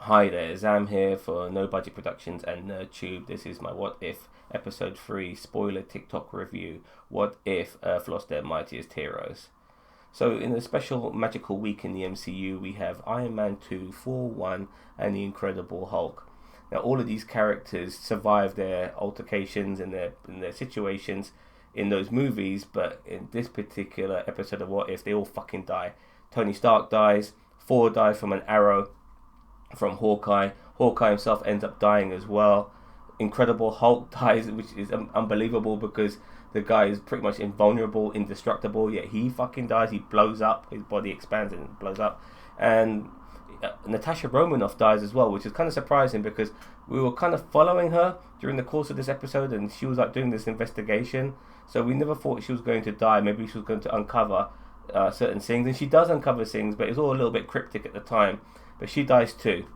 Hi there, Zam here for No Budget Productions and NerdTube. This is my What If Episode 3 spoiler TikTok review. What if Earth lost their mightiest heroes? So, in a special magical week in the MCU, we have Iron Man 2, Thor 1, and the Incredible Hulk. Now, all of these characters survive their altercations and their situations in those movies, but in this particular episode of What If, they all fucking die. Tony Stark dies, Thor dies from an arrow from Hawkeye. Hawkeye himself ends up dying as well. Incredible Hulk dies, which is unbelievable because the guy is pretty much invulnerable, indestructible, yet he fucking dies. He blows up, his body expands and blows up. And Natasha Romanoff dies as well, which is kind of surprising because we were kind of following her during the course of this episode and she was like doing this investigation. So we never thought she was going to die. Maybe she was going to uncover certain things. And she does uncover things, but it's all a little bit cryptic at the time. But she dies too.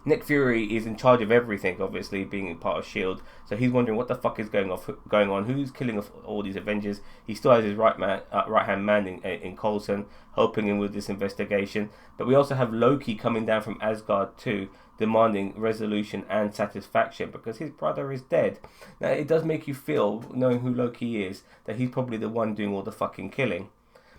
Nick Fury is in charge of everything, obviously, being part of S.H.I.E.L.D. So he's wondering what the fuck is going on, who's killing all these Avengers. He still has his right-hand man in Coulson, helping him with this investigation. But we also have Loki coming down from Asgard too, demanding resolution and satisfaction because his brother is dead. Now, it does make you feel, knowing who Loki is, that he's probably the one doing all the fucking killing.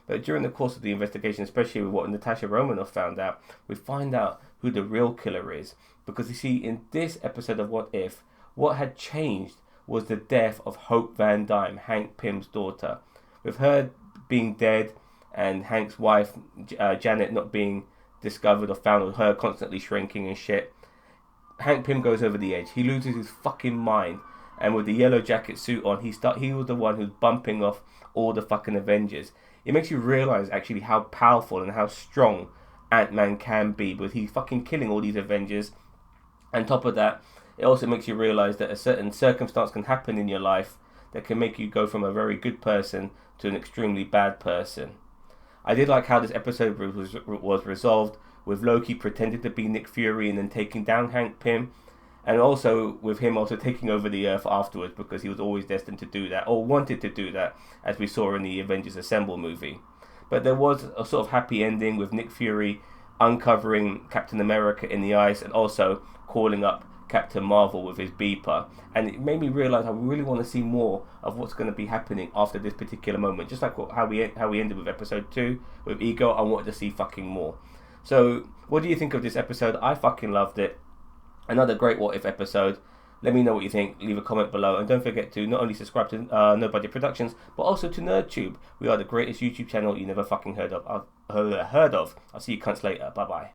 But during the course of the investigation, especially with what Natasha Romanoff found out, we find out who the real killer is. Because you see, in this episode of What If, what had changed was the death of Hope Van Dyne, Hank Pym's daughter. With her being dead and Hank's wife, Janet, not being discovered or found, or her constantly shrinking and shit, Hank Pym goes over the edge. He loses his fucking mind. And with the yellow jacket suit on, he was the one who's bumping off all the fucking Avengers. It makes you realise actually how powerful and how strong Ant-Man can be, but he's fucking killing all these Avengers. On top of that, it also makes you realise that a certain circumstance can happen in your life that can make you go from a very good person to an extremely bad person. I did like how this episode was resolved, with Loki pretending to be Nick Fury and then taking down Hank Pym. And also with him also taking over the Earth afterwards because he was always destined to do that, or wanted to do that, as we saw in the Avengers Assemble movie. But there was a sort of happy ending with Nick Fury uncovering Captain America in the ice and also calling up Captain Marvel with his beeper. And it made me realise I really want to see more of what's going to be happening after this particular moment. Just like how we ended with episode 2 with Ego, I wanted to see fucking more. So what do you think of this episode? I fucking loved it. Another great What If episode. Let me know what you think. Leave a comment below. And don't forget to not only subscribe to No Budget Productions, but also to NerdTube. We are the greatest YouTube channel you never fucking heard of. I'll see you cunts later. Bye-bye.